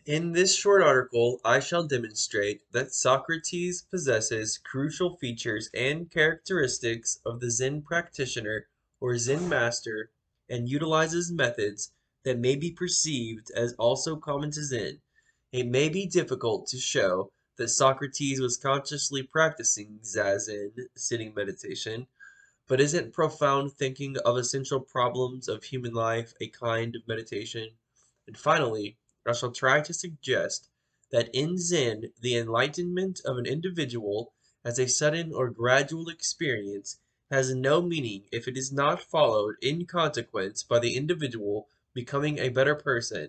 In this short article, I shall demonstrate that Socrates possesses crucial features and characteristics of the Zen practitioner or Zen master and utilizes methods that may be perceived as also common to Zen. It may be difficult to show that Socrates was consciously practicing Zazen, sitting meditation, but isn't profound thinking of essential problems of human life a kind of meditation? And finally, I shall try to suggest that in Zen, the enlightenment of an individual as a sudden or gradual experience has no meaning if it is not followed in consequence by the individual becoming a better person,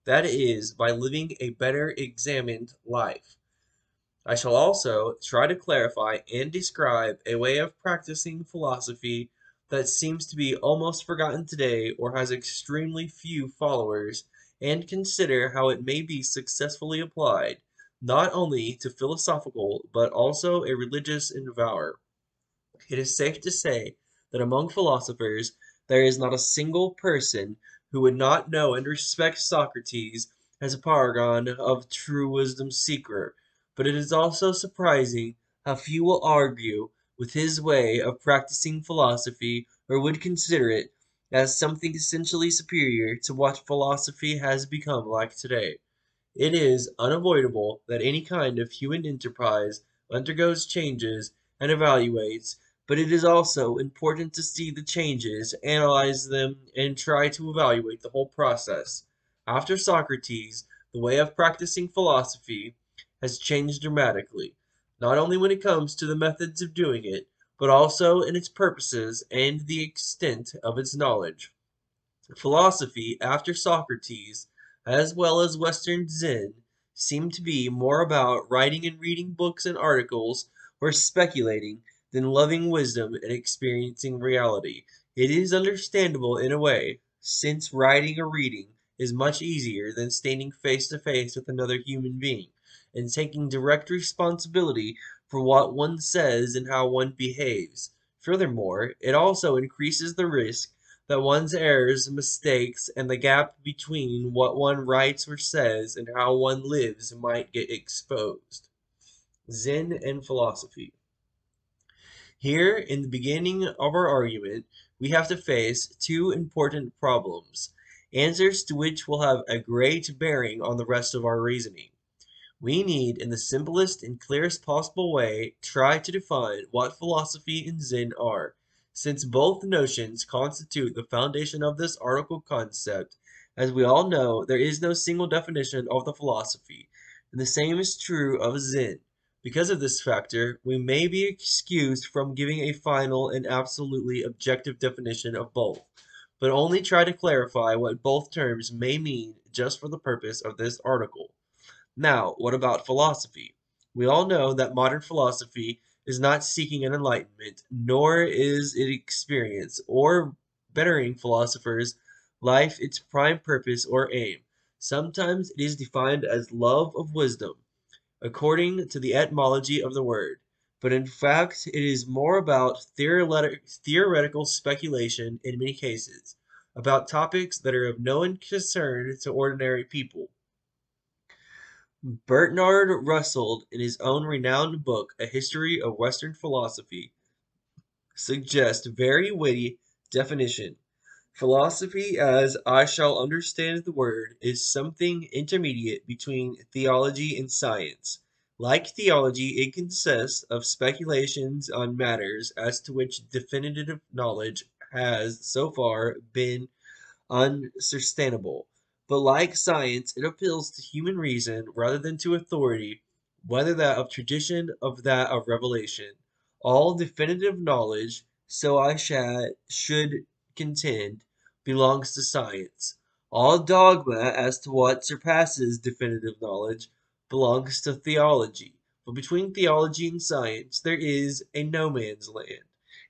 that is, by living a better examined life. I shall also try to clarify and describe a way of practicing philosophy that seems to be almost forgotten today or has extremely few followers, and consider how it may be successfully applied, not only to philosophical but also a religious endeavor. It is safe to say that among philosophers there is not a single person who would not know and respect Socrates as a paragon of true wisdom seeker, but it is also surprising how few will argue with his way of practicing philosophy or would consider it as something essentially superior to what philosophy has become like today. It is unavoidable that any kind of human enterprise undergoes changes and evaluates, but it is also important to see the changes, analyze them, and try to evaluate the whole process. After Socrates, the way of practicing philosophy has changed dramatically, not only when it comes to the methods of doing it, but also in its purposes and the extent of its knowledge. Philosophy after Socrates, as well as Western Zen, seemed to be more about writing and reading books and articles, or speculating, than loving wisdom and experiencing reality. It is understandable in a way, since writing or reading is much easier than standing face to face with another human being, and taking direct responsibility for what one says and how one behaves. Furthermore, it also increases the risk that one's errors, mistakes, and the gap between what one writes or says and how one lives might get exposed. Zen and philosophy. Here, in the beginning of our argument, we have to face two important problems, answers to which will have a great bearing on the rest of our reasoning. We need, in the simplest and clearest possible way, try to define what philosophy and Zen are, since both notions constitute the foundation of this article concept. As we all know, there is no single definition of the philosophy, and the same is true of Zen. Because of this factor, we may be excused from giving a final and absolutely objective definition of both, but only try to clarify what both terms may mean just for the purpose of this article. Now, what about philosophy? We all know that modern philosophy is not seeking an enlightenment, nor is it experience or bettering philosophers' life its prime purpose or aim. Sometimes it is defined as love of wisdom, according to the etymology of the word, but in fact it is more about theoretical speculation in many cases, about topics that are of no concern to ordinary people. Bernard Russell, in his own renowned book, A History of Western Philosophy, suggests very witty definition. Philosophy, as I shall understand the word, is something intermediate between theology and science. Like theology, it consists of speculations on matters as to which definitive knowledge has so far been unsustainable. But like science, it appeals to human reason rather than to authority, whether that of tradition or that of revelation. All definitive knowledge, so I should contend, belongs to science. All dogma as to what surpasses definitive knowledge belongs to theology. But between theology and science there is a no man's land,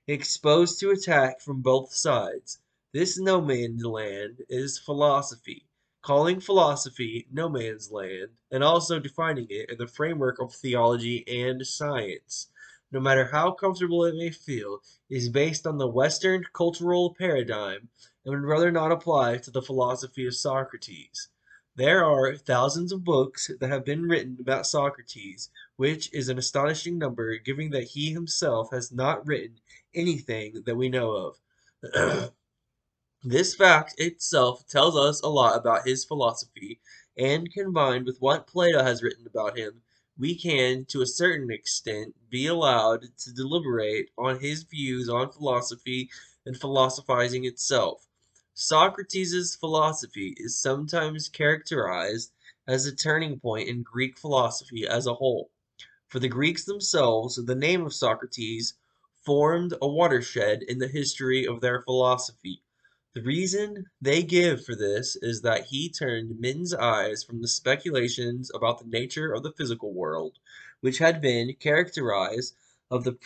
exposed to attack from both sides. This no man's land is philosophy, calling philosophy no man's land, and also defining it in the framework of theology and science, no matter how comfortable it may feel, is based on the Western cultural paradigm and would rather not apply to the philosophy of Socrates. There are thousands of books that have been written about Socrates, which is an astonishing number given that he himself has not written anything that we know of. This fact itself tells us a lot about his philosophy, and combined with what Plato has written about him, we can, to a certain extent, be allowed to deliberate on his views on philosophy and philosophizing itself. Socrates' philosophy is sometimes characterized as a turning point in Greek philosophy as a whole. For the Greeks themselves, the name of Socrates formed a watershed in the history of their philosophy. The reason they give for this is that he turned men's eyes from the speculations about the nature of the physical world, which had been characterized of the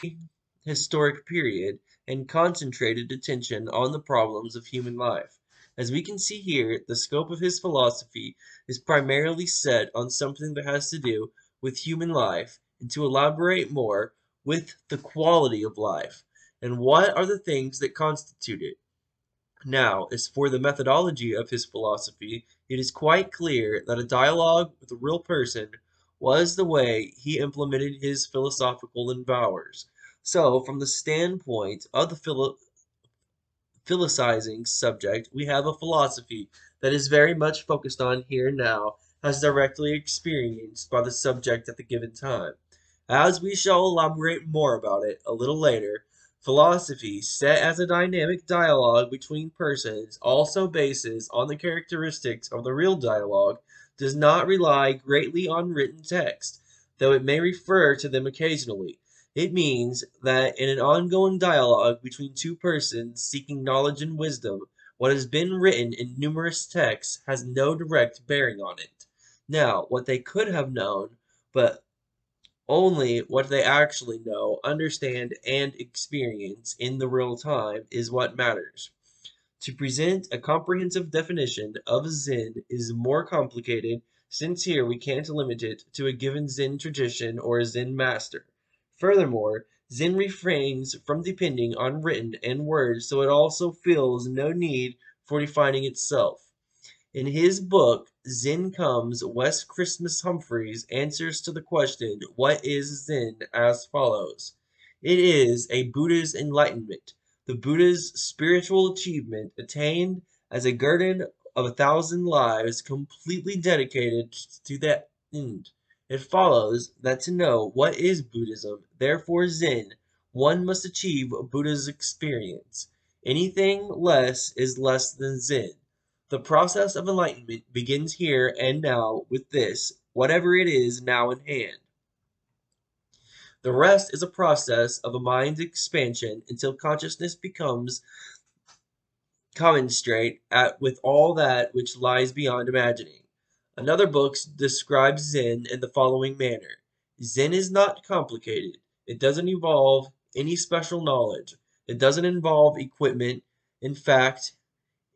prehistoric period, and concentrated attention on the problems of human life. As we can see here, the scope of his philosophy is primarily set on something that has to do with human life, and to elaborate more, with the quality of life, and what are the things that constitute it. Now, as for the methodology of his philosophy, it is quite clear that a dialogue with a real person was the way he implemented his philosophical endeavors. So, from the standpoint of the philosophizing subject, we have a philosophy that is very much focused on here and now, as directly experienced by the subject at the given time. As we shall elaborate more about it a little later, philosophy, set as a dynamic dialogue between persons, also bases on the characteristics of the real dialogue, does not rely greatly on written text, though it may refer to them occasionally. It means that in an ongoing dialogue between two persons seeking knowledge and wisdom, what has been written in numerous texts has no direct bearing on it. Now, what they could have known, but only what they actually know, understand, and experience in the real time is what matters. To present a comprehensive definition of Zen is more complicated, since here we can't limit it to a given Zen tradition or a Zen master. Furthermore, Zen refrains from depending on written and words, so it also feels no need for defining itself. In his book, Zen Comes, West Christmas Humphreys answers to the question, "What is Zen?" as follows. It is a Buddha's enlightenment, the Buddha's spiritual achievement attained as a guerdon of 1,000 lives completely dedicated to that end. It follows that to know what is Buddhism, therefore Zen, one must achieve Buddha's experience. Anything less is less than Zen. The process of enlightenment begins here and now with this, whatever it is now in hand. The rest is a process of a mind's expansion until consciousness becomes commensurate with all that which lies beyond imagining. Another book describes Zen in the following manner. Zen is not complicated. It doesn't involve any special knowledge. It doesn't involve equipment. In fact,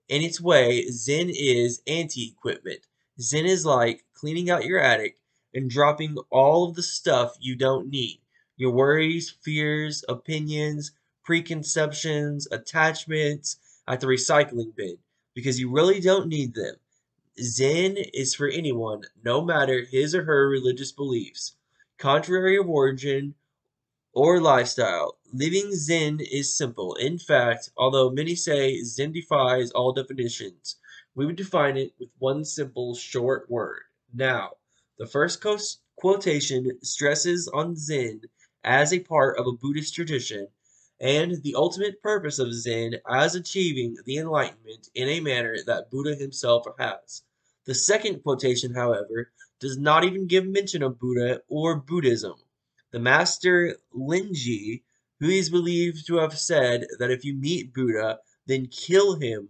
in its way, Zen is anti-equipment. Zen is like cleaning out your attic and dropping all of the stuff you don't need. Your worries, fears, opinions, preconceptions, attachments at the recycling bin because you really don't need them. Zen is for anyone, no matter his or her religious beliefs, contrary of origin, or lifestyle. Living Zen is simple. In fact, although many say Zen defies all definitions, we would define it with one simple short word. Now, the first quotation stresses on Zen as a part of a Buddhist tradition and the ultimate purpose of Zen as achieving the enlightenment in a manner that Buddha himself has. The second quotation, however, does not even give mention of Buddha or Buddhism. The master Linji, who is believed to have said that if you meet Buddha, then kill him,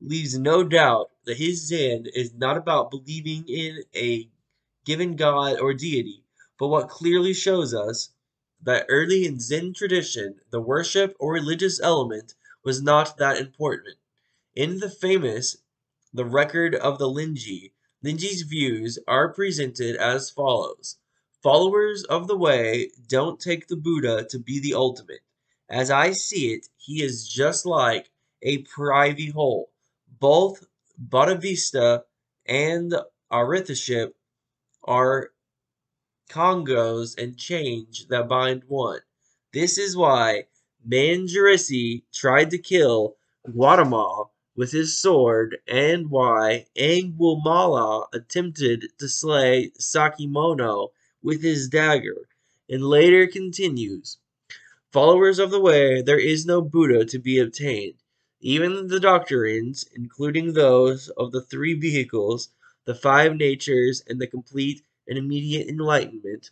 leaves no doubt that his Zen is not about believing in a given god or deity, but what clearly shows us that early in Zen tradition, the worship or religious element was not that important. In the famous The Record of the Linji, Linji's views are presented as follows. Followers of the way don't take the Buddha to be the ultimate. As I see it, he is just like a privy hole. Both Bodhisattva and authorship are congos and change that bind one. This is why Manjurisi tried to kill Guatemala with his sword, and why Anguimala attempted to slay Sakimono with his dagger, and later continues. Followers of the way, there is no Buddha to be obtained. Even the doctrines, including those of the three vehicles, the five natures, and the complete and immediate enlightenment,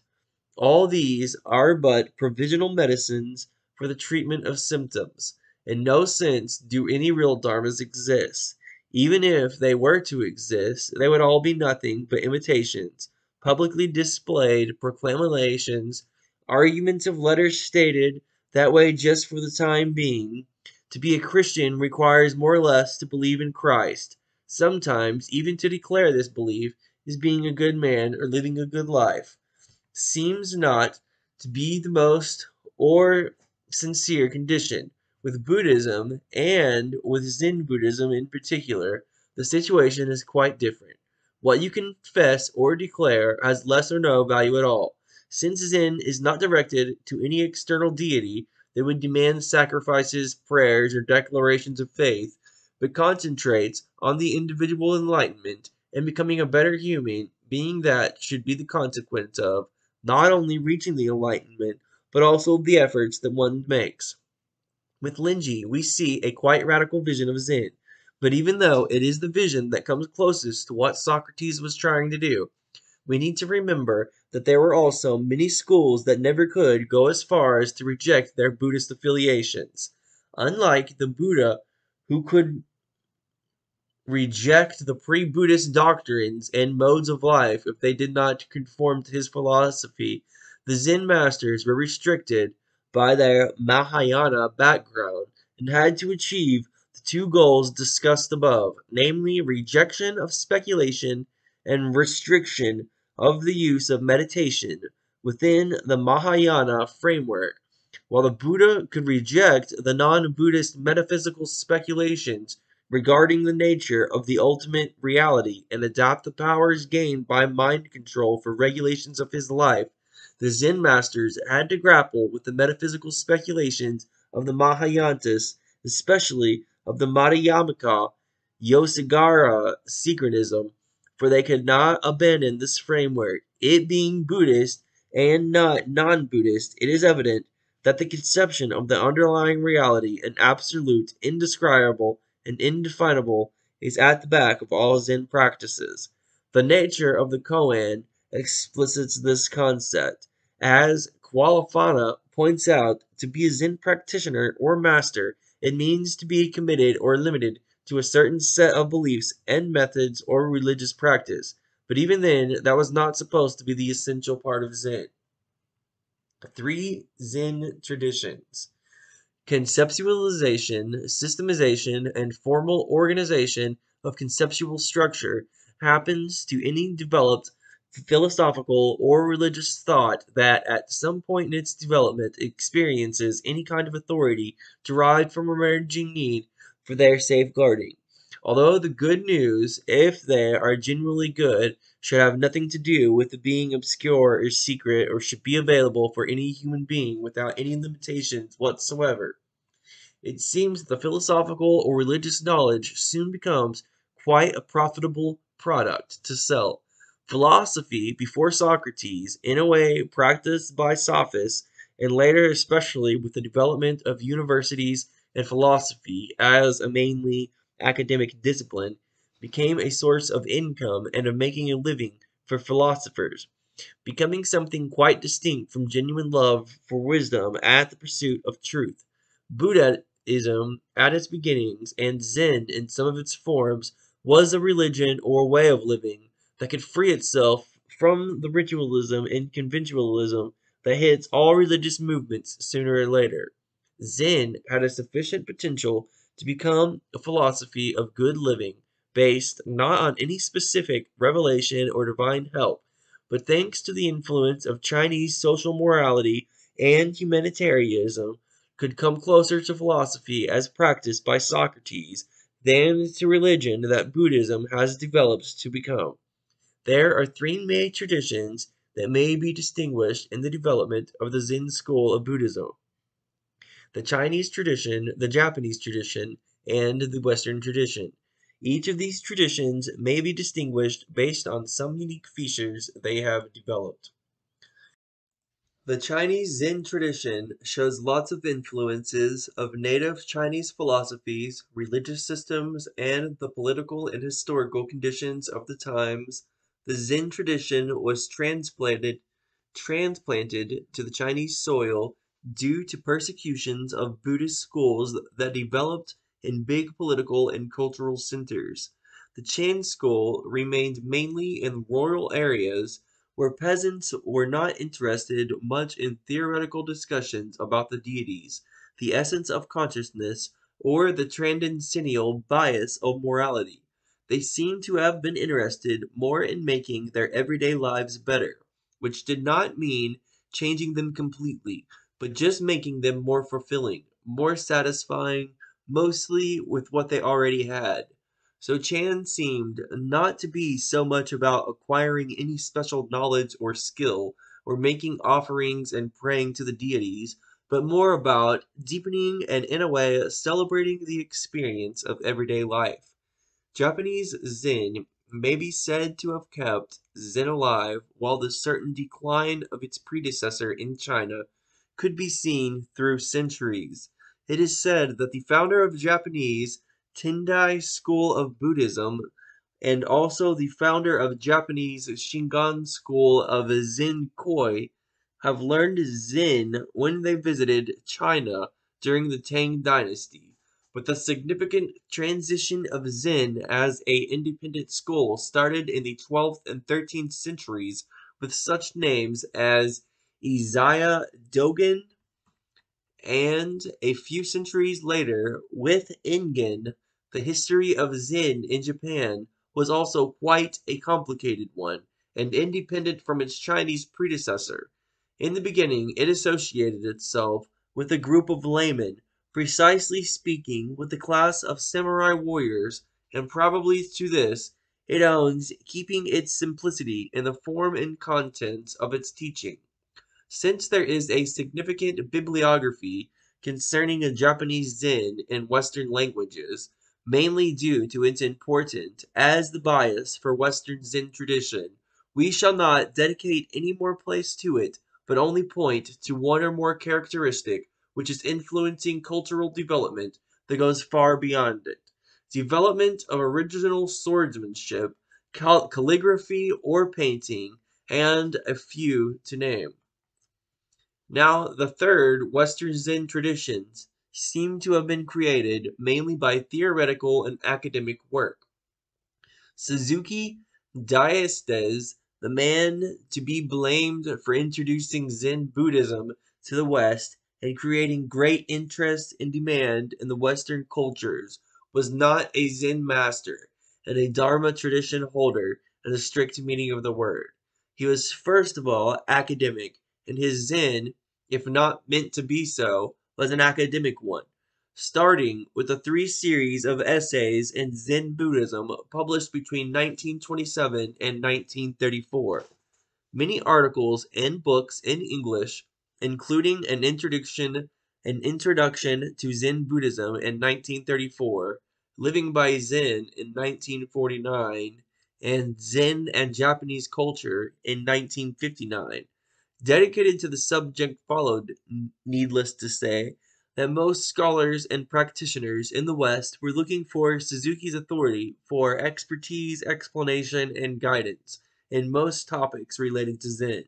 all these are but provisional medicines for the treatment of symptoms. In no sense do any real dharmas exist. Even if they were to exist, they would all be nothing but imitations, publicly displayed proclamations, arguments of letters stated that way just for the time being. To be a Christian requires more or less to believe in Christ. Sometimes, even to declare this belief is being a good man or living a good life seems not to be the most or sincere condition. With Buddhism, and with Zen Buddhism in particular, the situation is quite different. What you confess or declare has less or no value at all. Since Zen is not directed to any external deity that would demand sacrifices, prayers, or declarations of faith, but concentrates on the individual enlightenment and becoming a better human being that should be the consequence of not only reaching the enlightenment, but also the efforts that one makes. With Linji, we see a quite radical vision of Zen, but even though it is the vision that comes closest to what Socrates was trying to do, we need to remember that there were also many schools that never could go as far as to reject their Buddhist affiliations. Unlike the Buddha, who could reject the pre-Buddhist doctrines and modes of life if they did not conform to his philosophy, the Zen masters were restricted by their Mahayana background and had to achieve the two goals discussed above, namely rejection of speculation and restriction of the use of meditation within the Mahayana framework. While the Buddha could reject the non-Buddhist metaphysical speculations regarding the nature of the ultimate reality and adapt the powers gained by mind control for regulations of his life, the Zen masters had to grapple with the metaphysical speculations of the Mahayantas, especially of the Madhyamaka Yosigara syncretism, for they could not abandon this framework. It being Buddhist and not non-Buddhist, it is evident that the conception of the underlying reality, an absolute, indescribable, and indefinable, is at the back of all Zen practices. The nature of the koan explicits this concept, as Qualifana points out. To be a Zen practitioner or master, it means to be committed or limited to a certain set of beliefs and methods or religious practice. But even then, that was not supposed to be the essential part of Zen. Three Zen traditions: conceptualization, systemization, and formal organization of conceptual structure happens to any developed philosophical or religious thought that at some point in its development experiences any kind of authority derived from emerging need for their safeguarding. Although the good news, if they are genuinely good, should have nothing to do with the being obscure or secret, or should be available for any human being without any limitations whatsoever, it seems that the philosophical or religious knowledge soon becomes quite a profitable product to sell. Philosophy, before Socrates, in a way practiced by sophists, and later especially with the development of universities and philosophy as a mainly academic discipline, became a source of income and of making a living for philosophers, becoming something quite distinct from genuine love for wisdom and the pursuit of truth. Buddhism, at its beginnings, and Zen in some of its forms, was a religion or way of living that could free itself from the ritualism and conventionalism that hits all religious movements sooner or later. Zen had a sufficient potential to become a philosophy of good living, based not on any specific revelation or divine help, but thanks to the influence of Chinese social morality and humanitarianism, could come closer to philosophy as practiced by Socrates than to religion that Buddhism has developed to become. There are three main traditions that may be distinguished in the development of the Zen school of Buddhism: the Chinese tradition, the Japanese tradition, and the Western tradition. Each of these traditions may be distinguished based on some unique features they have developed. The Chinese Zen tradition shows lots of influences of native Chinese philosophies, religious systems, and the political and historical conditions of the times. The Zen tradition was transplanted to the Chinese soil due to persecutions of Buddhist schools that developed in big political and cultural centers. The Chan school remained mainly in rural areas where peasants were not interested much in theoretical discussions about the deities, the essence of consciousness, or the transcendental bias of morality. They seem to have been interested more in making their everyday lives better, which did not mean changing them completely, but just making them more fulfilling, more satisfying, mostly with what they already had. So Chan seemed not to be so much about acquiring any special knowledge or skill, or making offerings and praying to the deities, but more about deepening and, in a way, celebrating the experience of everyday life. Japanese Zen may be said to have kept Zen alive, while the certain decline of its predecessor in China could be seen through centuries. It is said that the founder of Japanese Tendai school of Buddhism and also the founder of Japanese Shingon school of Zen Koi have learned Zen when they visited China during the Tang Dynasty. But the significant transition of Zen as a independent school started in the 12th and 13th centuries with such names as Isaiah Dogen, and a few centuries later, with Ingen. The history of Zen in Japan was also quite a complicated one, and independent from its Chinese predecessor. In the beginning, it associated itself with a group of laymen, precisely speaking, with the class of samurai warriors, and probably to this it owns, keeping its simplicity in the form and contents of its teaching. Since there is a significant bibliography concerning a Japanese Zen in Western languages, mainly due to its importance as the bias for Western Zen tradition, we shall not dedicate any more place to it, but only point to one or more characteristic which is influencing cultural development that goes far beyond it. Development of original swordsmanship, calligraphy, or painting, and a few to name. Now, the third, Western Zen traditions, seem to have been created mainly by theoretical and academic work. Suzuki Diastes, the man to be blamed for introducing Zen Buddhism to the West and creating great interest and demand in the Western cultures, was not a Zen master and a Dharma tradition holder in the strict meaning of the word. He was first of all academic, and his Zen, if not meant to be so, was an academic one, starting with the three series of essays in Zen Buddhism published between 1927 and 1934. Many articles and books in English, including an introduction to Zen Buddhism in 1934, Living by Zen in 1949, and Zen and Japanese Culture in 1959, dedicated to the subject followed. Needless to say that most scholars and practitioners in the West were looking for Suzuki's authority for expertise, explanation, and guidance in most topics relating to Zen.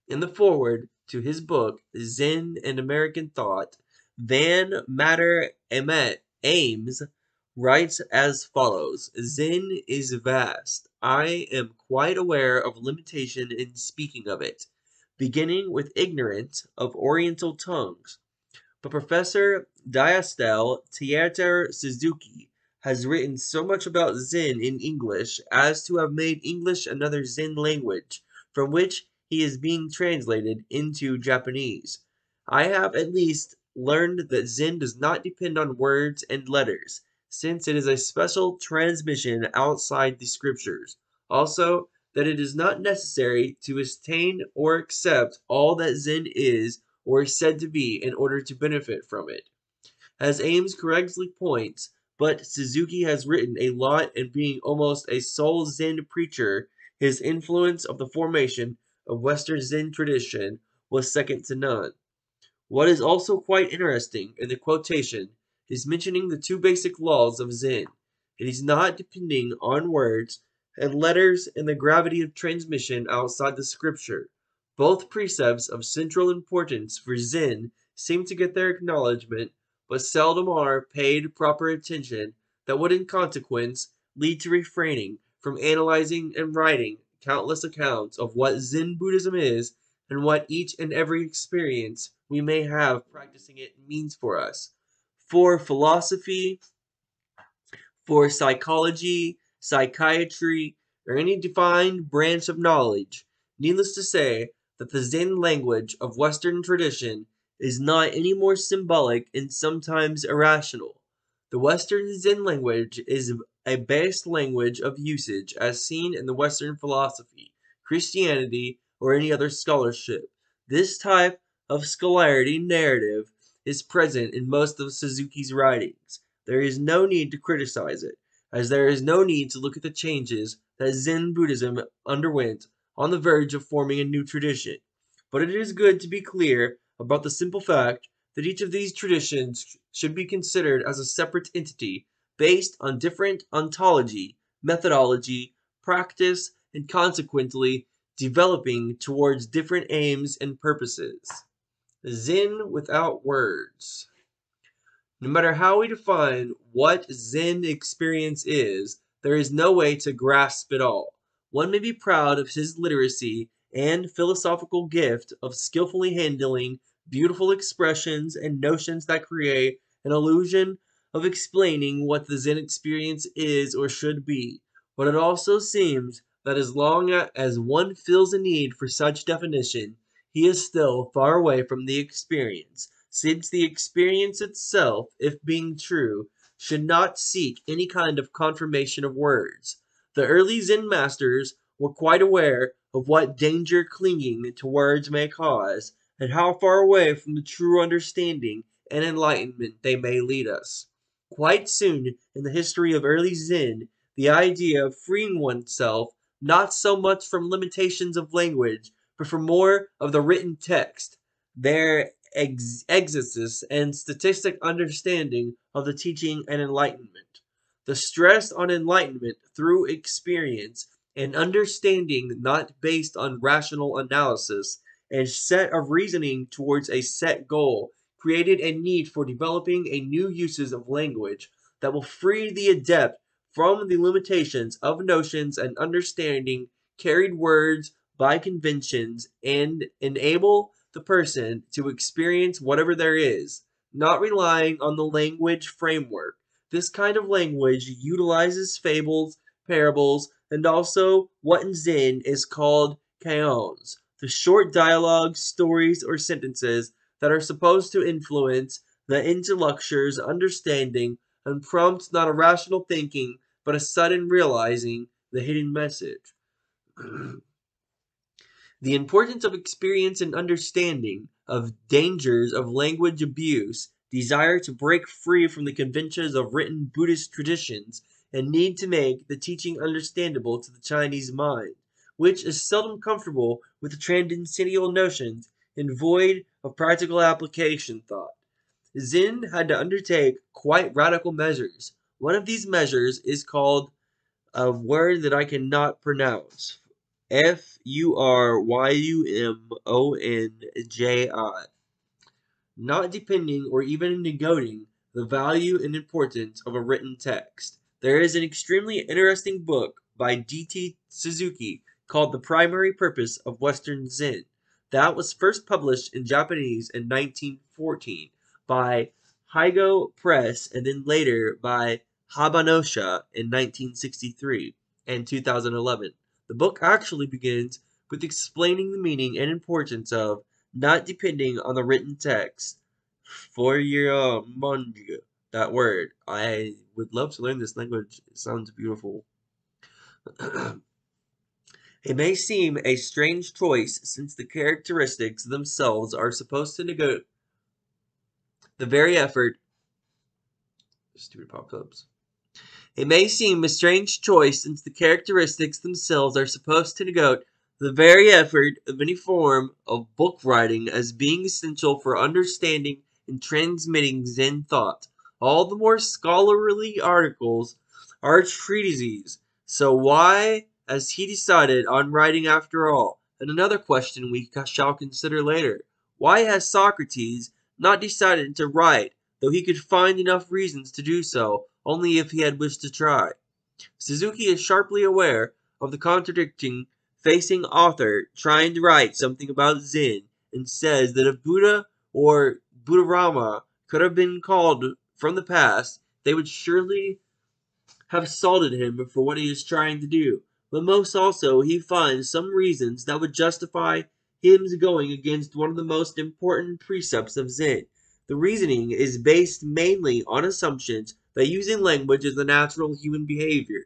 In the foreword to his book, Zen and American Thought, Van Matter Ames writes as follows: Zen is vast. I am quite aware of limitation in speaking of it, beginning with ignorance of Oriental tongues. But Professor Diastel Theater Suzuki has written so much about Zen in English as to have made English another Zen language, from which he is being translated into Japanese. I have at least learned that Zen does not depend on words and letters, since it is a special transmission outside the scriptures. Also, that it is not necessary to attain or accept all that Zen is or is said to be in order to benefit from it. As Ames correctly points, but Suzuki has written a lot, and being almost a sole Zen preacher, his influence of the formation of Western Zen tradition was second to none. What is also quite interesting in the quotation is mentioning the two basic laws of Zen. It is not depending on words and letters and the gravity of transmission outside the scripture. Both precepts of central importance for Zen seem to get their acknowledgement, but seldom are paid proper attention, that would in consequence lead to refraining from analyzing and writing countless accounts of what Zen Buddhism is and what each and every experience we may have practicing it means for us. For philosophy, for psychology, psychiatry, or any defined branch of knowledge, needless to say that the Zen language of Western tradition is not any more symbolic and sometimes irrational. The Western Zen language is a base language of usage as seen in the Western philosophy, Christianity, or any other scholarship. This type of scholarly narrative is present in most of Suzuki's writings. There is no need to criticize it, as there is no need to look at the changes that Zen Buddhism underwent on the verge of forming a new tradition. But it is good to be clear about the simple fact that each of these traditions should be considered as a separate entity based on different ontology, methodology, practice, and consequently developing towards different aims and purposes. Zen without words. No matter how we define what Zen experience is, there is no way to grasp it all. One may be proud of his literacy and philosophical gift of skillfully handling beautiful expressions and notions that create an illusion of explaining what the Zen experience is or should be. But it also seems that as long as one feels a need for such definition, he is still far away from the experience, since the experience itself, if being true, should not seek any kind of confirmation of words. The early Zen masters were quite aware of what danger clinging to words may cause, and how far away from the true understanding and enlightenment they may lead us. Quite soon in the history of early Zen, the idea of freeing oneself not so much from limitations of language, but from more of the written text, their exegesis and statistic understanding of the teaching and enlightenment. The stress on enlightenment through experience and understanding not based on rational analysis and set of reasoning towards a set goal created a need for developing a new uses of language that will free the adept from the limitations of notions and understanding carried words by conventions and enable the person to experience whatever there is, not relying on the language framework. This kind of language utilizes fables, parables, and also what in Zen is called kaons, the short dialogues, stories, or sentences that are supposed to influence the intellectual's understanding and prompt not a rational thinking, but a sudden realizing the hidden message. The importance of experience and understanding of dangers of language abuse, desire to break free from the conventions of written Buddhist traditions, and need to make the teaching understandable to the Chinese mind, which is seldom comfortable with the transcendental notions and void of practical application thought. Zen had to undertake quite radical measures. One of these measures is called a word that I cannot pronounce. Furuyumonji. Not depending or even negating the value and importance of a written text. There is an extremely interesting book by D.T. Suzuki called The Primary Purpose of Western Zen that was first published in Japanese in 1914 by Higo Press and then later by Habanosha in 1963 and 2011. The book actually begins with explaining the meaning and importance of not depending on the written text. Furuyumonji, that word. I would love to learn this language. It sounds beautiful. It may seem a strange choice since the characteristics themselves are supposed to negate the very effort. Stupid pop-ups. It may seem a strange choice since the characteristics themselves are supposed to negate the very effort of any form of book writing as being essential for understanding and transmitting Zen thought. All the more scholarly articles are treatises. So why has he decided on writing after all? And another question we shall consider later. Why has Socrates not decided to write, though he could find enough reasons to do so, only if he had wished to try? Suzuki is sharply aware of the contradicting facing author trying to write something about Zen, and says that if Buddha or Buddharama could have been called from the past, they would surely have salted him for what he is trying to do. But most also he finds some reasons that would justify him going against one of the most important precepts of Zen. The reasoning is based mainly on assumptions that using language is the natural human behavior,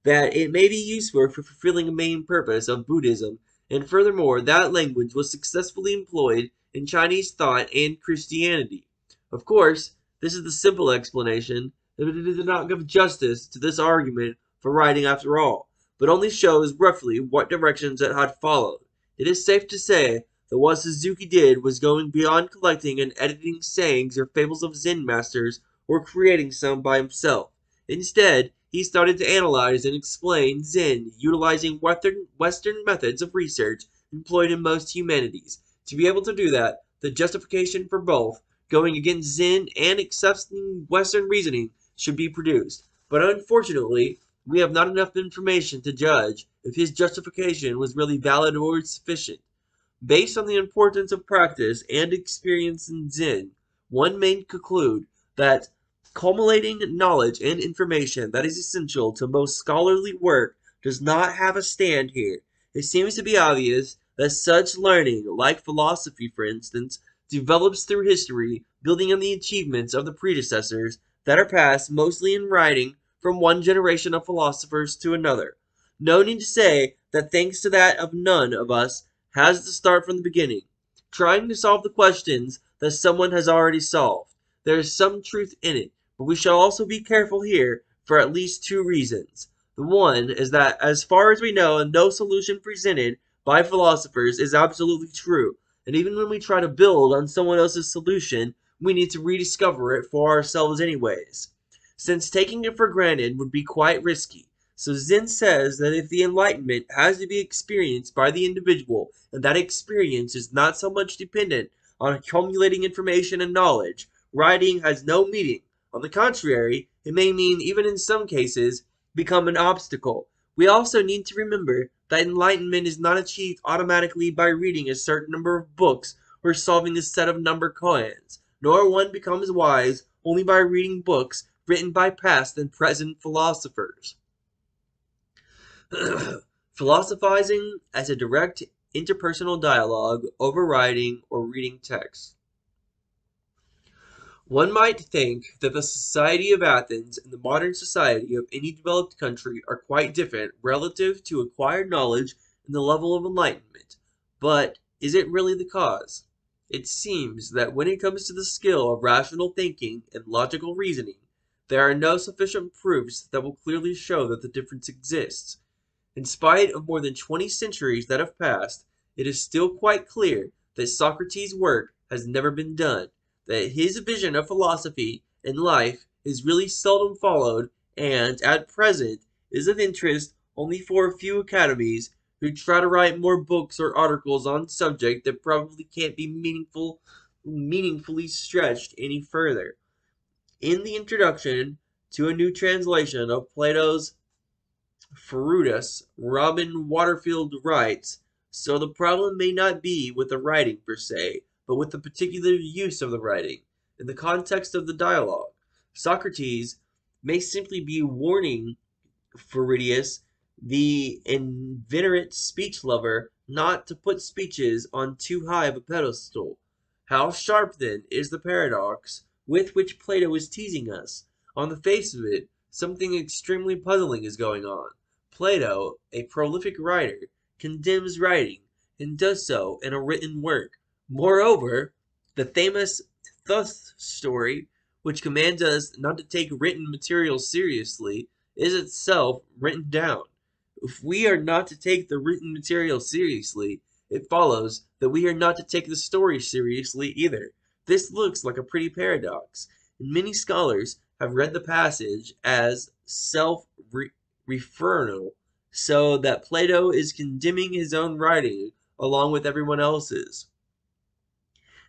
that it may be useful for fulfilling a main purpose of Buddhism, and furthermore that language was successfully employed in Chinese thought and Christianity. Of course, this is the simple explanation, but it does not give justice to this argument for writing after all, but only shows roughly what directions it had followed. It is safe to say that what Suzuki did was going beyond collecting and editing sayings or fables of Zen masters or creating some by himself. Instead, he started to analyze and explain Zen utilizing Western methods of research employed in most humanities. To be able to do that, the justification for both going against Zen and accepting Western reasoning should be produced. But unfortunately, we have not enough information to judge if his justification was really valid or sufficient. Based on the importance of practice and experience in Zen, one may conclude that culminating knowledge and information that is essential to most scholarly work does not have a stand here. It seems to be obvious that such learning, like philosophy for instance, develops through history, building on the achievements of the predecessors that are passed mostly in writing from one generation of philosophers to another. No need to say that thanks to that of none of us has to start from the beginning, trying to solve the questions that someone has already solved. There is some truth in it, but we shall also be careful here for at least two reasons. The one is that, as far as we know, no solution presented by philosophers is absolutely true, and even when we try to build on someone else's solution, we need to rediscover it for ourselves anyways, since taking it for granted would be quite risky. So Zen says that if the enlightenment has to be experienced by the individual, and that experience is not so much dependent on accumulating information and knowledge, writing has no meaning. On the contrary, it may mean, even in some cases, become an obstacle. We also need to remember that enlightenment is not achieved automatically by reading a certain number of books or solving a set of number koans, nor one becomes wise only by reading books written by past and present philosophers. Philosophizing as a direct interpersonal dialogue, overriding or reading text. One might think that the society of Athens and the modern society of any developed country are quite different relative to acquired knowledge and the level of enlightenment. But is it really the cause? It seems that when it comes to the skill of rational thinking and logical reasoning, there are no sufficient proofs that will clearly show that the difference exists. In spite of more than 20 centuries that have passed, it is still quite clear that Socrates' work has never been done, that his vision of philosophy and life is really seldom followed, and, at present, is of interest only for a few academies who try to write more books or articles on subject that probably can't be meaningfully stretched any further. In the introduction to a new translation of Plato's Ferudus, Robin Waterfield writes, "So the problem may not be with the writing per se, but with the particular use of the writing, in the context of the dialogue. Socrates may simply be warning Ferudus, the inveterate speech lover, not to put speeches on too high of a pedestal. How sharp, then, is the paradox with which Plato is teasing us? On the face of it, something extremely puzzling is going on. Plato, a prolific writer, condemns writing, and does so in a written work. Moreover, the famous Thus story, which commands us not to take written material seriously, is itself written down. If we are not to take the written material seriously, it follows that we are not to take the story seriously either. This looks like a pretty paradox, and many scholars have read the passage as self-referential, so that Plato is condemning his own writing along with everyone else's.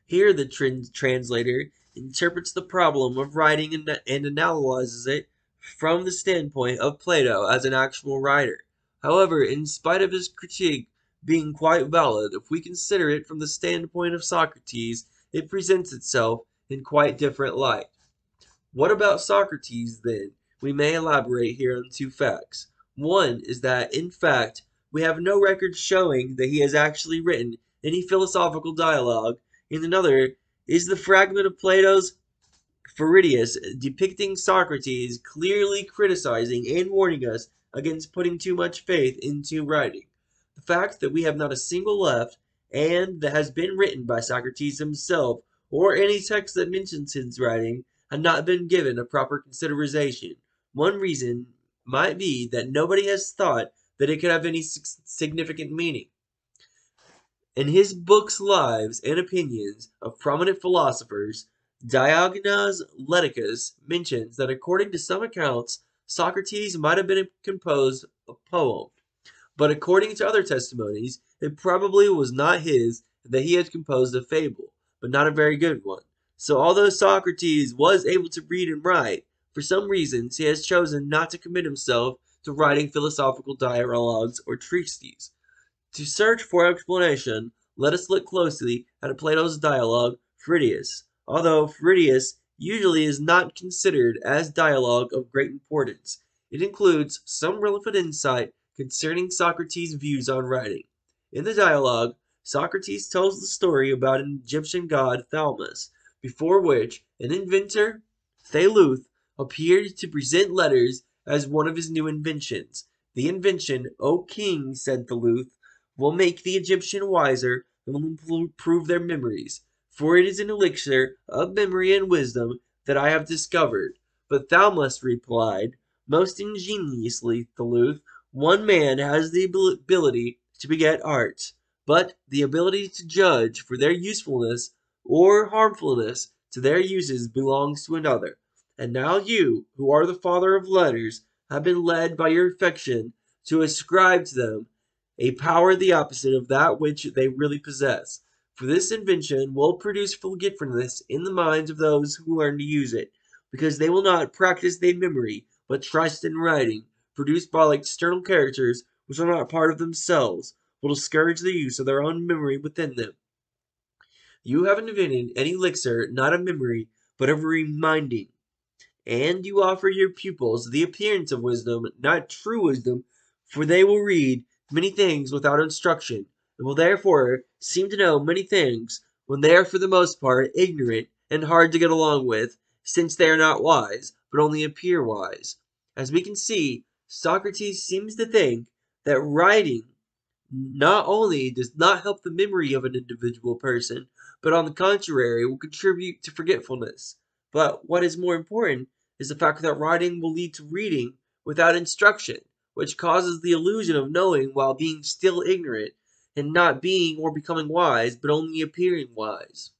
Here the translator interprets the problem of writing and analyzes it from the standpoint of Plato as an actual writer. However, in spite of his critique being quite valid, if we consider it from the standpoint of Socrates, it presents itself in quite different light. What about Socrates, then? We may elaborate here on two facts. One is that, in fact, we have no record showing that he has actually written any philosophical dialogue, and another is the fragment of Plato's Phaedrus depicting Socrates clearly criticizing and warning us against putting too much faith into writing. The fact that we have not a single left, and that has been written by Socrates himself, or any text that mentions his writing, had not been given a proper consideration. One reason might be that nobody has thought that it could have any significant meaning. In his book's lives and opinions of prominent philosophers, Diogenes Laertius mentions that according to some accounts, Socrates might have been composed a poem, but according to other testimonies, it probably was not his, and that he had composed a fable, but not a very good one. So although Socrates was able to read and write, for some reasons he has chosen not to commit himself to writing philosophical dialogues or treatises. To search for explanation, let us look closely at Plato's dialogue, Phaedrus. Although Phaedrus usually is not considered as dialogue of great importance, it includes some relevant insight concerning Socrates' views on writing. In the dialogue, Socrates tells the story about an Egyptian god Thaumas, before which an inventor, TADEUSH, appeared to present letters as one of his new inventions. The invention, O king, said TADEUSH, will make the Egyptian wiser and will improve their memories, for it is an elixir of memory and wisdom that I have discovered. But Thaumas replied, most ingeniously, TADEUSH, one man has the ability to beget arts, but the ability to judge for their usefulness or harmfulness to their uses belongs to another. And now you, who are the father of letters, have been led by your affection to ascribe to them a power the opposite of that which they really possess. For this invention will produce forgetfulness in the minds of those who learn to use it, because they will not practice their memory, but trust in writing, produced by external characters which are not part of themselves, will discourage the use of their own memory within them. You have invented an elixir not of memory, but of reminding, and you offer your pupils the appearance of wisdom, not true wisdom, for they will read many things without instruction, and will therefore seem to know many things, when they are for the most part ignorant and hard to get along with, since they are not wise, but only appear wise. As we can see, Socrates seems to think that writing not only does not help the memory of an individual person, but on the contrary will contribute to forgetfulness. But what is more important is the fact that writing will lead to reading without instruction, which causes the illusion of knowing while being still ignorant, and not being or becoming wise, but only appearing wise.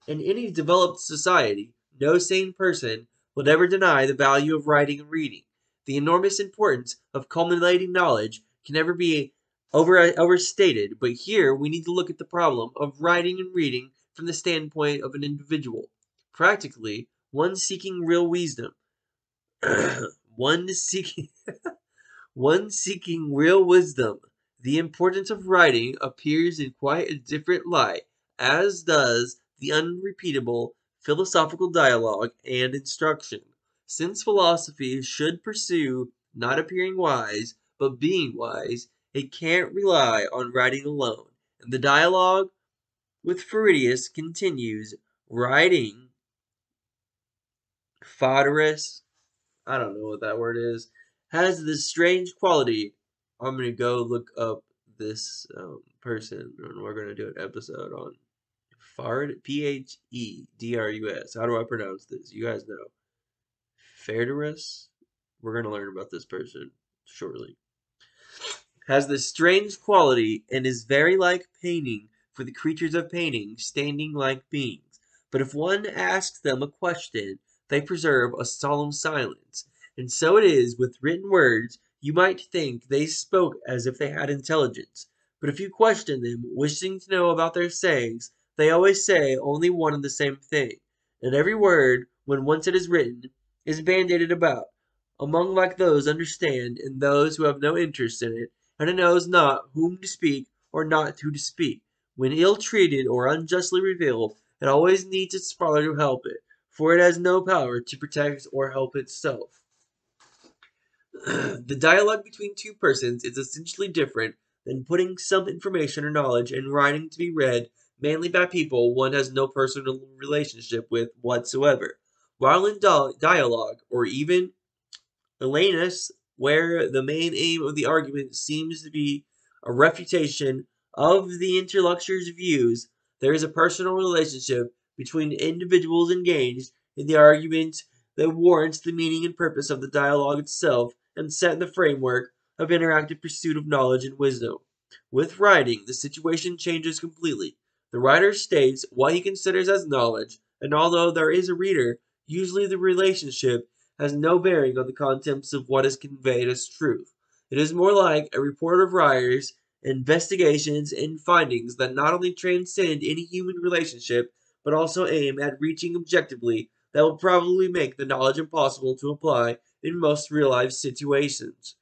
In any developed society, no sane person would ever deny the value of writing and reading. The enormous importance of culminating knowledge can never be overstated, but here we need to look at the problem of writing and reading from the standpoint of an individual. Practically, one seeking real wisdom, one seeking one seeking real wisdom. The importance of writing appears in quite a different light, as does the unrepeatable philosophical dialogue and instruction. Since philosophy should pursue not appearing wise, but being wise, it can't rely on writing alone. And the dialogue with Phaedrus continues, writing, Phaedrus, I don't know what that word is, has this strange quality. I'm going to go look up this person, and we're going to do an episode on Phardrus, P-H-E-D-R-U-S. How do I pronounce this? You guys know. Phardrus? We're going to learn about this person shortly. Has this strange quality and is very like painting, for the creatures of painting, standing like beings. But if one asks them a question, they preserve a solemn silence. And so it is with written words. You might think they spoke as if they had intelligence. But if you question them, wishing to know about their sayings, they always say only one and the same thing. And every word, when once it is written, is bandied about, among like those understand and those who have no interest in it, and it knows not whom to speak or not who to speak. When ill-treated or unjustly revealed, it always needs its father to help it, for it has no power to protect or help itself. The dialogue between two persons is essentially different than putting some information or knowledge in writing to be read mainly by people one has no personal relationship with whatsoever. While in dialogue, or even Elenus, where the main aim of the argument seems to be a refutation of the interlocutor's views, there is a personal relationship between individuals engaged in the argument that warrants the meaning and purpose of the dialogue itself and set in the framework of interactive pursuit of knowledge and wisdom. With writing, the situation changes completely. The writer states what he considers as knowledge, and although there is a reader, usually the relationship has no bearing on the contents of what is conveyed as truth. It is more like a report of writers, investigations, and findings that not only transcend any human relationship, but also aim at reaching objectively that will probably make the knowledge impossible to apply in most real-life situations.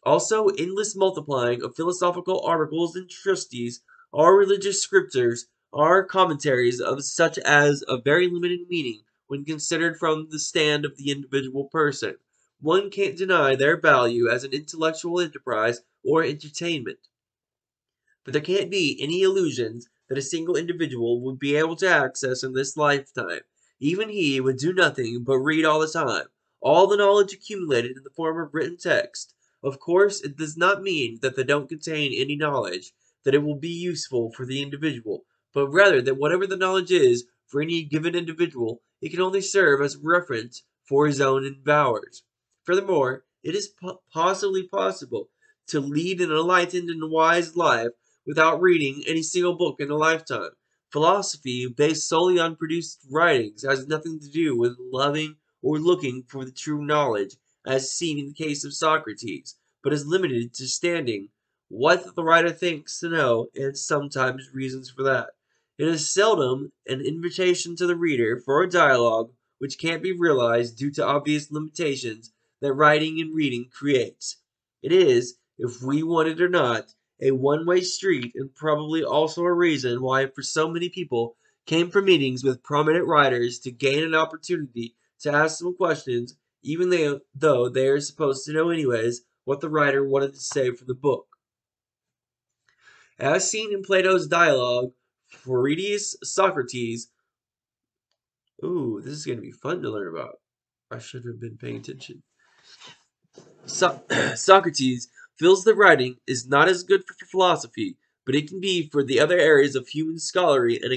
Also, endless multiplying of philosophical articles and treatises, or religious scriptures, are commentaries of such as a very limited meaning when considered from the stand of the individual person. One can't deny their value as an intellectual enterprise or entertainment. But there can't be any illusions that a single individual would be able to access in this lifetime. Even he would do nothing but read all the time, all the knowledge accumulated in the form of written text. Of course, it does not mean that they don't contain any knowledge, that it will be useful for the individual, but rather that whatever the knowledge is for any given individual, it can only serve as reference for his own endeavors. Furthermore, it is possibly possible to lead an enlightened and wise life without reading any single book in a lifetime. Philosophy, based solely on produced writings, has nothing to do with loving or looking for the true knowledge, as seen in the case of Socrates, but is limited to standing what the writer thinks to know, and sometimes reasons for that. It is seldom an invitation to the reader for a dialogue which can't be realized due to obvious limitations that writing and reading creates. It is, if we want it or not, a one-way street, and probably also a reason why for so many people came for meetings with prominent writers to gain an opportunity to ask some questions, even though they are supposed to know anyways what the writer wanted to say from the book. As seen in Plato's dialogue, Phardrus Socrates. Ooh, this is going to be fun to learn about. I should have been paying attention. Socrates feels that writing is not as good for philosophy, but it can be for the other areas of human scholarly and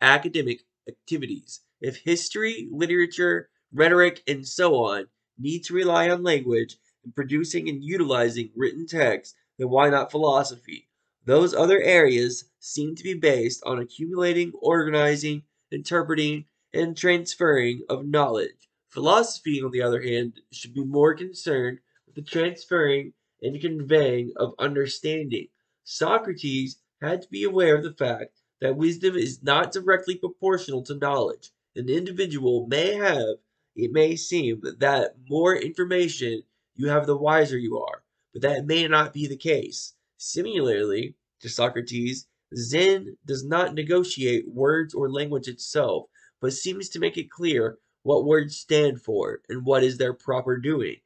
academic activities. If history, literature, rhetoric, and so on need to rely on language in producing and utilizing written text, then why not philosophy? Those other areas seem to be based on accumulating, organizing, interpreting, and transferring of knowledge. Philosophy, on the other hand, should be more concerned with the transferring and conveying of understanding. Socrates had to be aware of the fact that wisdom is not directly proportional to knowledge. An individual may have, it may seem, that more information you have, the wiser you are, but that may not be the case. Similarly to Socrates, Zen does not negotiate words or language itself, but seems to make it clear what words stand for and what is their proper doing.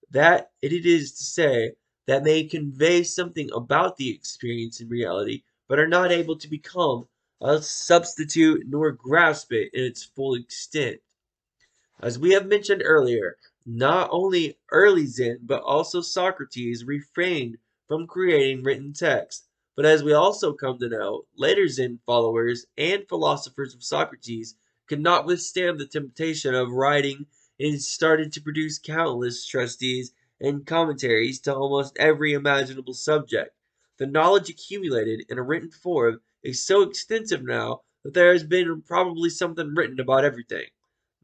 That it is to say, that may convey something about the experience in reality, but are not able to become a substitute nor grasp it in its full extent. As we have mentioned earlier, not only early Zen, but also Socrates refrained from creating written text. But as we also come to know, later Zen followers and philosophers of Socrates could not withstand the temptation of writing and started to produce countless treatises and commentaries to almost every imaginable subject. The knowledge accumulated in a written form is so extensive now that there has been probably something written about everything.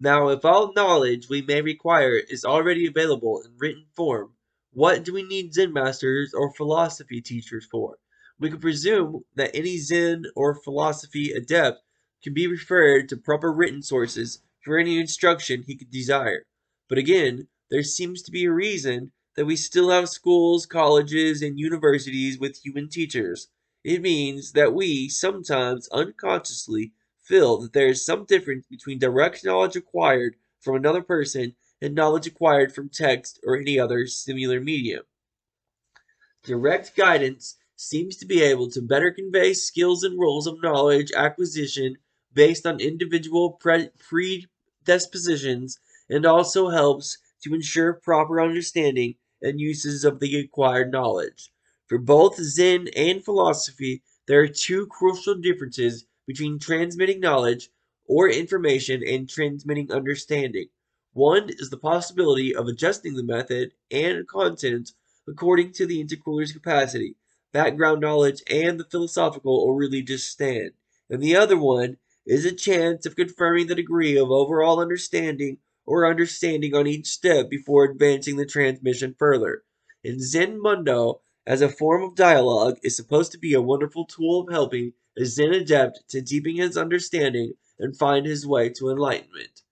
Now, if all knowledge we may require is already available in written form, what do we need Zen masters or philosophy teachers for? We can presume that any Zen or philosophy adept can be referred to proper written sources for any instruction he could desire. But again, there seems to be a reason that we still have schools, colleges, and universities with human teachers. It means that we sometimes unconsciously feel that there is some difference between direct knowledge acquired from another person and knowledge acquired from text or any other similar medium. Direct guidance seems to be able to better convey skills and rules of knowledge acquisition based on individual predispositions and also helps to ensure proper understanding and uses of the acquired knowledge. For both Zen and philosophy, there are two crucial differences between transmitting knowledge or information and transmitting understanding. One is the possibility of adjusting the method and content according to the intercooler's capacity, background knowledge, and the philosophical or religious stand. And the other one is a chance of confirming the degree of overall understanding or understanding on each step before advancing the transmission further. In Zen Mundo, as a form of dialogue, is supposed to be a wonderful tool of helping a Zen adept to deepen his understanding and find his way to enlightenment.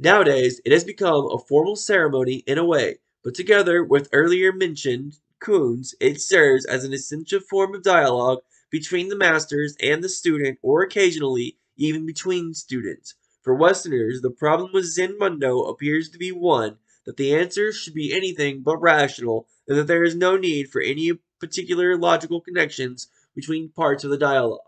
Nowadays, it has become a formal ceremony in a way, but together with earlier mentioned kuns, it serves as an essential form of dialogue between the masters and the student, or occasionally even between students. For Westerners, the problem with Zen Mundo appears to be one that the answer should be anything but rational, and that there is no need for any particular logical connections between parts of the dialogue.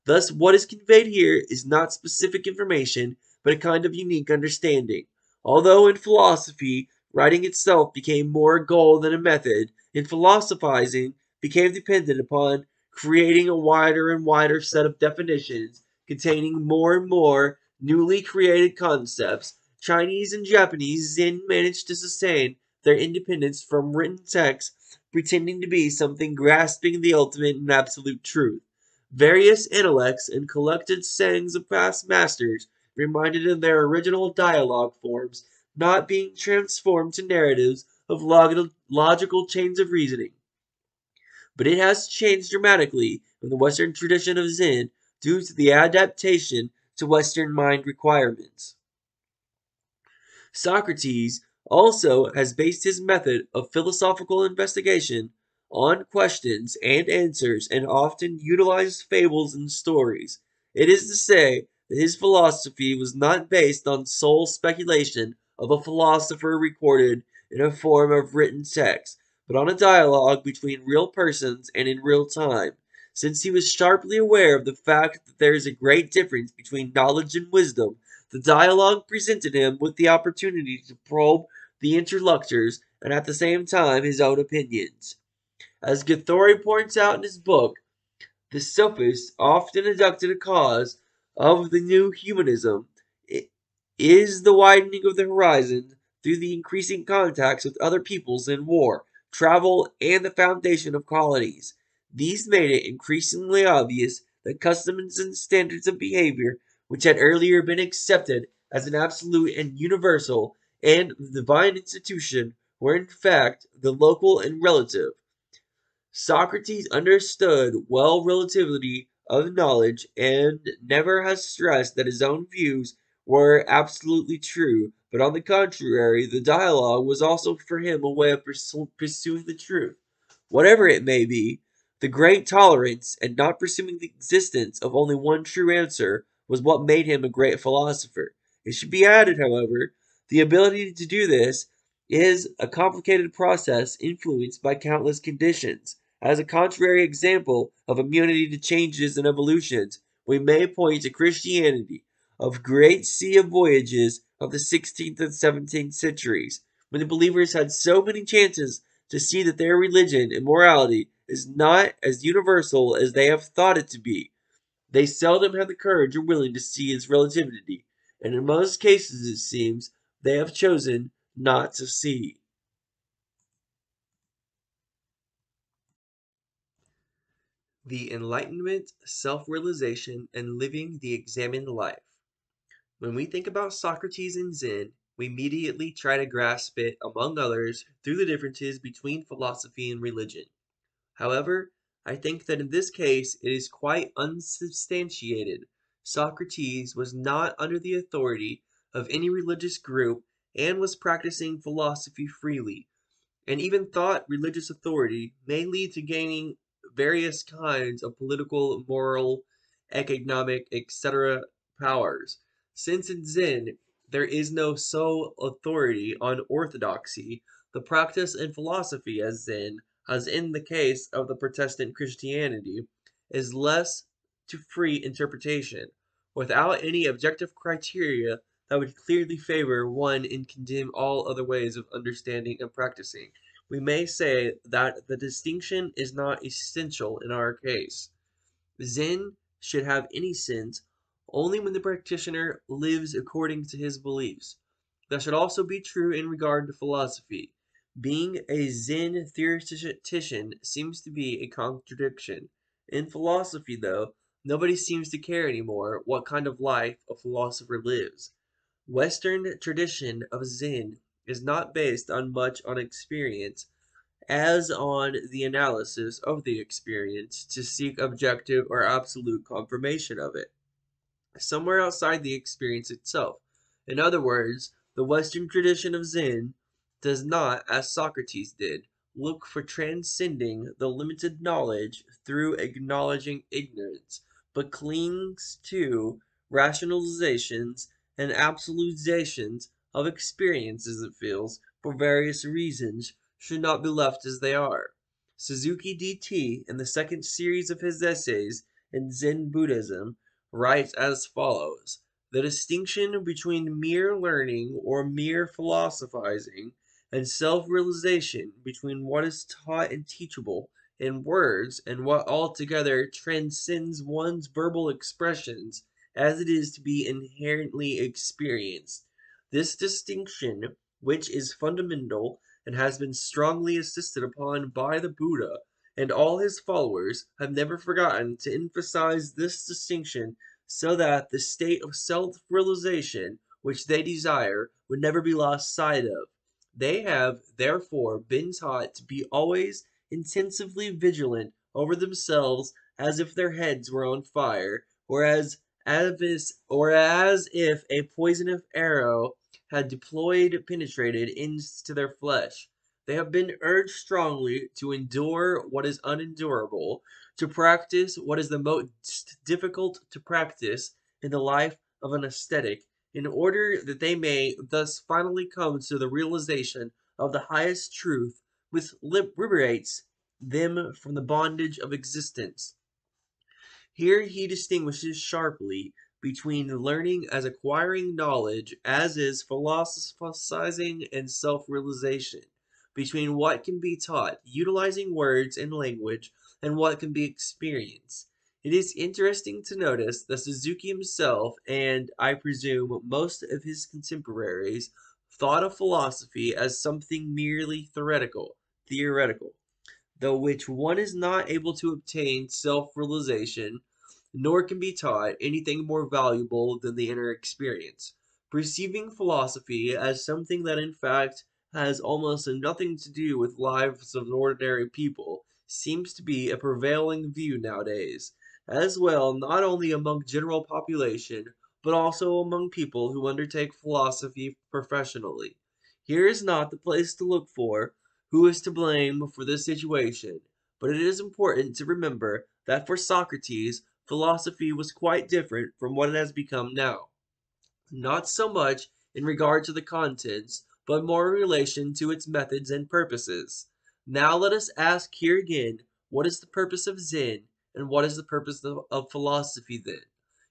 Thus, what is conveyed here is not specific information, but a kind of unique understanding. Although in philosophy, writing itself became more a goal than a method, in philosophizing became dependent upon creating a wider and wider set of definitions containing more and more newly created concepts. Chinese and Japanese Zen managed to sustain their independence from written texts, pretending to be something grasping the ultimate and absolute truth. Various intellects and collected sayings of past masters reminded of their original dialogue forms, not being transformed to narratives of logical chains of reasoning. But it has changed dramatically from the Western tradition of Zen due to the adaptation to Western mind requirements. Socrates also has based his method of philosophical investigation on questions and answers and often utilized fables and stories. It is to say that his philosophy was not based on sole speculation of a philosopher recorded in a form of written text, but on a dialogue between real persons and in real time. Since he was sharply aware of the fact that there is a great difference between knowledge and wisdom, the dialogue presented him with the opportunity to probe the interlocutors and at the same time his own opinions. As Guattari points out in his book, the sophists often adduced a cause of the new humanism is the widening of the horizon through the increasing contacts with other peoples in war, travel, and the foundation of colonies. These made it increasingly obvious that customs and standards of behavior, which had earlier been accepted as an absolute and universal and divine institution, were in fact the local and relative. Socrates understood well relativity of knowledge and never has stressed that his own views were absolutely true, but on the contrary, the dialogue was also for him a way of pursuing the truth, whatever it may be. The great tolerance and not pursuing the existence of only one true answer was what made him a great philosopher. It should be added, however, the ability to do this is a complicated process influenced by countless conditions. As a contrary example of immunity to changes and evolutions, we may point to Christianity, of great sea of voyages of the 16th and 17th centuries, when the believers had so many chances to see that their religion and morality is not as universal as they have thought it to be. They seldom have the courage or willing to see its relativity, and in most cases, it seems, they have chosen not to see. The enlightenment, self-realization, and living the examined life. When we think about Socrates and Zen, we immediately try to grasp it, among others, through the differences between philosophy and religion. However, I think that in this case it is quite unsubstantiated. Socrates was not under the authority of any religious group and was practicing philosophy freely, and even thought religious authority may lead to gaining various kinds of political, moral, economic, etc. powers. Since in Zen there is no sole authority on orthodoxy, the practice and philosophy as Zen, as in the case of the Protestant Christianity, is less to free interpretation, without any objective criteria that would clearly favor one and condemn all other ways of understanding and practicing. We may say that the distinction is not essential in our case. Zen should have any sense only when the practitioner lives according to his beliefs. That should also be true in regard to philosophy. Being a Zen theoretician seems to be a contradiction. In philosophy, though, nobody seems to care anymore what kind of life a philosopher lives. Western tradition of Zen is not based on much on experience, as on the analysis of the experience to seek objective or absolute confirmation of it, somewhere outside the experience itself. In other words, the Western tradition of Zen does not, as Socrates did, look for transcending the limited knowledge through acknowledging ignorance, but clings to rationalizations and absolutizations of experiences it feels, for various reasons, should not be left as they are. Suzuki DT, in the second series of his essays in Zen Buddhism, writes as follows: the distinction between mere learning or mere philosophizing and self-realization, between what is taught and teachable in words and what altogether transcends one's verbal expressions as it is to be inherently experienced. This distinction, which is fundamental and has been strongly insisted upon by the Buddha and all his followers, have never forgotten to emphasize this distinction so that the state of self-realization which they desire would never be lost sight of. They have, therefore, been taught to be always intensively vigilant over themselves as if their heads were on fire, or as if a poisonous arrow had penetrated into their flesh. They have been urged strongly to endure what is unendurable, to practice what is the most difficult to practice in the life of an ascetic, in order that they may thus finally come to the realization of the highest truth, which liberates them from the bondage of existence. Here he distinguishes sharply between learning as acquiring knowledge, as is philosophizing and self-realization, between what can be taught, utilizing words and language, and what can be experienced. It is interesting to notice that Suzuki himself, and I presume most of his contemporaries, thought of philosophy as something merely theoretical, though which one is not able to obtain self-realization, nor can be taught anything more valuable than the inner experience. Perceiving philosophy as something that in fact has almost nothing to do with lives of ordinary people seems to be a prevailing view nowadays, as well not only among general population, but also among people who undertake philosophy professionally. Here is not the place to look for who is to blame for this situation, but it is important to remember that for Socrates, philosophy was quite different from what it has become now, not so much in regard to the contents, but more in relation to its methods and purposes. Now let us ask here again, what is the purpose of Zen, and what is the purpose of philosophy then?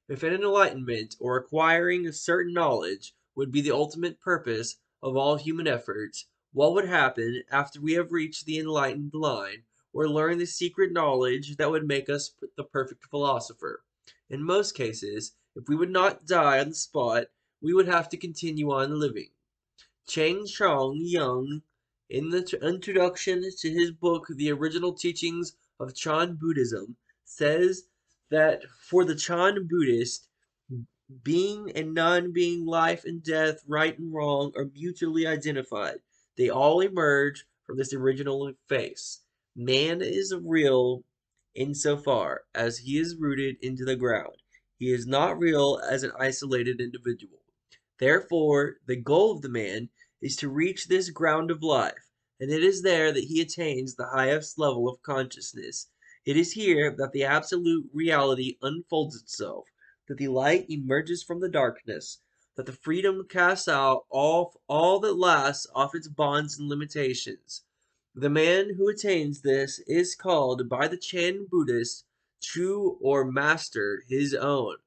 If an enlightenment or acquiring a certain knowledge would be the ultimate purpose of all human efforts, What would happen after we have reached the enlightened line, or learned the secret knowledge that would make us the perfect philosopher? In most cases, if we would not die on the spot, we would have to continue on living. Chang Chong Young, in the introduction to his book, The Original Teachings of Chan Buddhism, says that for the Chan Buddhist, being and non-being, life and death, right and wrong, are mutually identified. They all emerge from this original face. Man is real insofar as he is rooted into the ground. He is not real as an isolated individual. Therefore, the goal of the man is to reach this ground of life, and it is there that he attains the highest level of consciousness. It is here that the absolute reality unfolds itself, that the light emerges from the darkness, that the freedom casts out all that lasts off its bonds and limitations. The man who attains this is called by the Chan Buddhists true or master his own.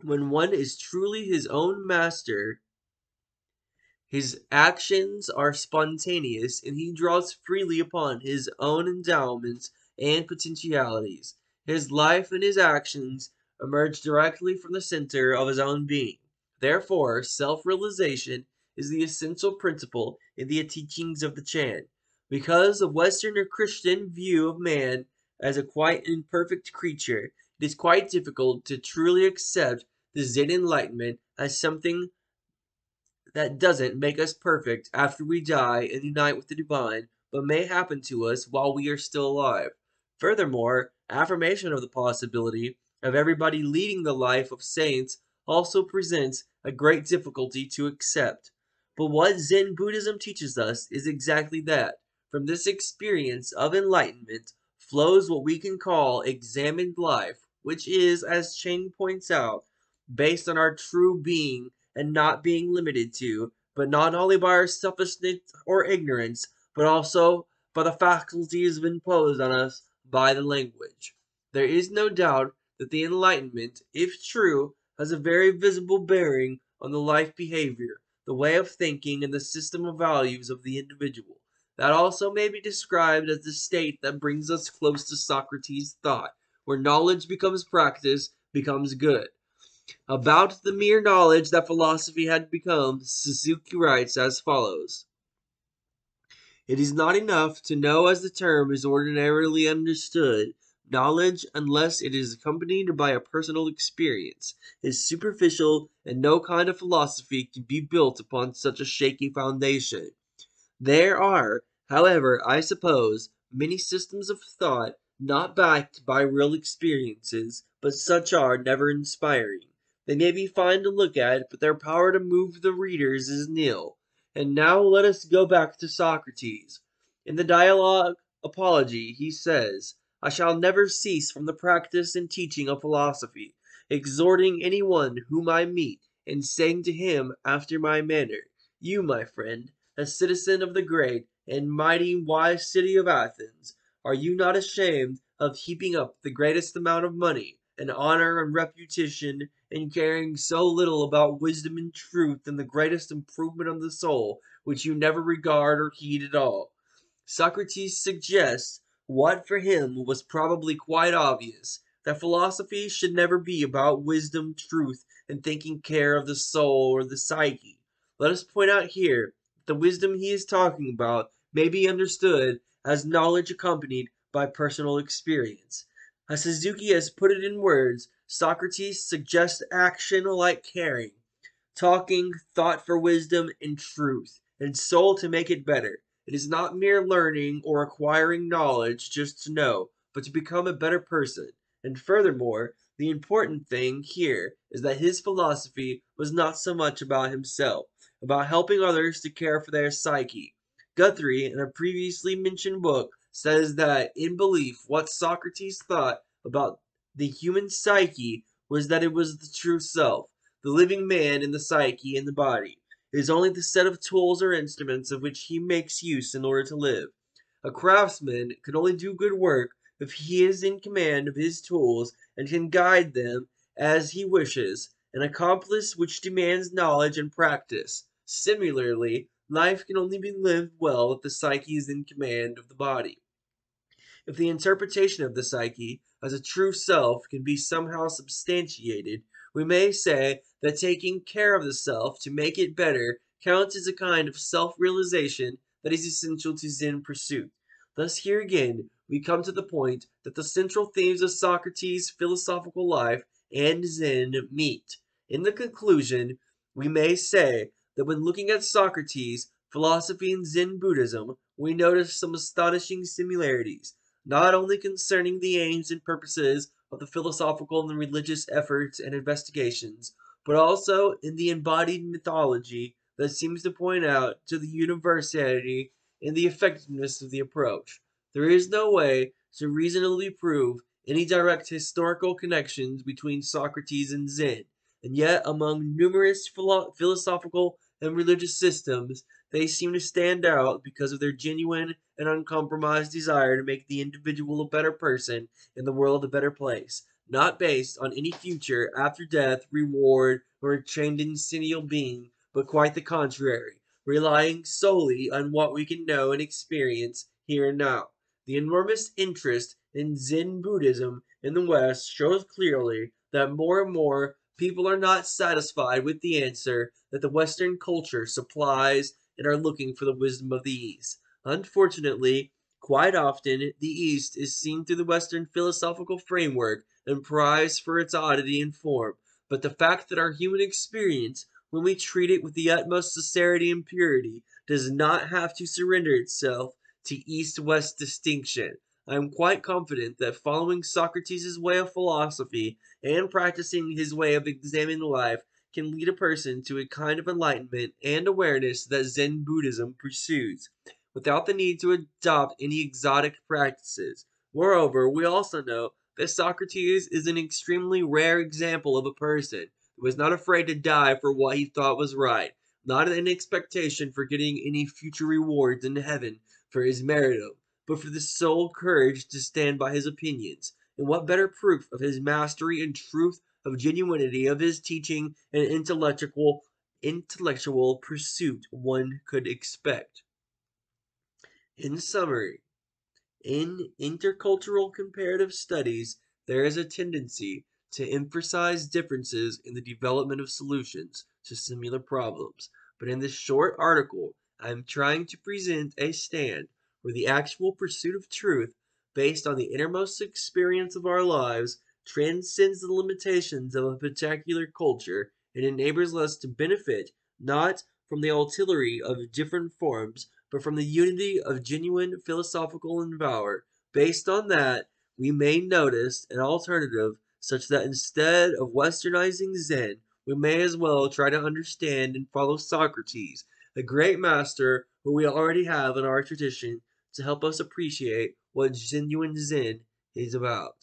When one is truly his own master, his actions are spontaneous, and he draws freely upon his own endowments and potentialities. His life and his actions emerge directly from the center of his own being. Therefore, self-realization is the essential principle in the teachings of the Chan. Because the Western or Christian view of man as a quite imperfect creature, it is quite difficult to truly accept the Zen enlightenment as something that doesn't make us perfect after we die and unite with the divine, but may happen to us while we are still alive. Furthermore, affirmation of the possibility of everybody leading the life of saints also presents a great difficulty to accept. But what Zen Buddhism teaches us is exactly that. From this experience of enlightenment flows what we can call examined life, which is, as Cheng points out, based on our true being and not being limited to, but not only by our selfishness or ignorance, but also by the faculties imposed on us by the language. There is no doubt that the Enlightenment, if true, has a very visible bearing on the life behavior, the way of thinking, and the system of values of the individual. That also may be described as the state that brings us close to Socrates' thought, where knowledge becomes practice, becomes good. About the mere knowledge that philosophy had become, Suzuki writes as follows. It is not enough to know as the term is ordinarily understood. Knowledge, unless it is accompanied by a personal experience, is superficial, and no kind of philosophy can be built upon such a shaky foundation. There are, however, I suppose, many systems of thought not backed by real experiences, but such are never inspiring. They may be fine to look at, but their power to move the readers is nil. And now let us go back to Socrates. In the dialogue Apology, he says, I shall never cease from the practice and teaching of philosophy, exhorting any one whom I meet, and saying to him after my manner, You, my friend, a citizen of the great and mighty wise city of Athens, are you not ashamed of heaping up the greatest amount of money, and honor and reputation, and caring so little about wisdom and truth and the greatest improvement of the soul, which you never regard or heed at all? Socrates suggests what for him was probably quite obvious, that philosophy should never be about wisdom, truth, and taking care of the soul or the psyche. Let us point out here that the wisdom he is talking about may be understood as knowledge accompanied by personal experience. As Suzuki has put it in words, Socrates suggests action like caring, talking, thought for wisdom and truth, and soul to make it better. It is not mere learning or acquiring knowledge just to know, but to become a better person. And furthermore, the important thing here is that his philosophy was not so much about himself, about helping others to care for their psyche. Guthrie, in a previously mentioned book, says that in belief, what Socrates thought about the human psyche was that it was the true self, the living man in the psyche and the body. It is only the set of tools or instruments of which he makes use in order to live. A craftsman can only do good work if he is in command of his tools and can guide them as he wishes, an accomplice which demands knowledge and practice. Similarly, Life can only be lived well if the psyche is in command of the body. If the interpretation of the psyche as a true self can be somehow substantiated, we may say that taking care of the self to make it better counts as a kind of self-realization that is essential to Zen pursuit. Thus here again we come to the point that the central themes of Socrates' philosophical life and Zen meet. In the conclusion, we may say that when looking at Socrates, philosophy, and Zen Buddhism, we notice some astonishing similarities, not only concerning the aims and purposes of the philosophical and religious efforts and investigations, but also in the embodied mythology that seems to point out to the universality and the effectiveness of the approach. There is no way to reasonably prove any direct historical connections between Socrates and Zen, and yet among numerous philosophical and religious systems, they seem to stand out because of their genuine and uncompromised desire to make the individual a better person and the world a better place, not based on any future after death reward or a transcendental being, but quite the contrary, relying solely on what we can know and experience here and now. The enormous interest in Zen Buddhism in the West shows clearly that more and more people are not satisfied with the answer that the Western culture supplies and are looking for the wisdom of the East. Unfortunately, quite often the East is seen through the Western philosophical framework and prized for its oddity and form, but the fact that our human experience, when we treat it with the utmost sincerity and purity, does not have to surrender itself to East-West distinction. I am quite confident that following Socrates' way of philosophy and practicing his way of examining life can lead a person to a kind of enlightenment and awareness that Zen Buddhism pursues, without the need to adopt any exotic practices. Moreover, we also know that Socrates is an extremely rare example of a person who was not afraid to die for what he thought was right, not in expectation for getting any future rewards in heaven for his martyrdom, but for the sole courage to stand by his opinions. And what better proof of his mastery and truth of genuinity of his teaching and intellectual pursuit one could expect. In summary, in intercultural comparative studies, there is a tendency to emphasize differences in the development of solutions to similar problems. But in this short article, I am trying to present a stand where the actual pursuit of truth, based on the innermost experience of our lives, transcends the limitations of a particular culture and enables us to benefit not from the artillery of different forms, but from the unity of genuine philosophical endeavor. Based on that, we may notice an alternative such that instead of westernizing Zen, we may as well try to understand and follow Socrates, a great master who we already have in our tradition to help us appreciate what genuine Zen is about.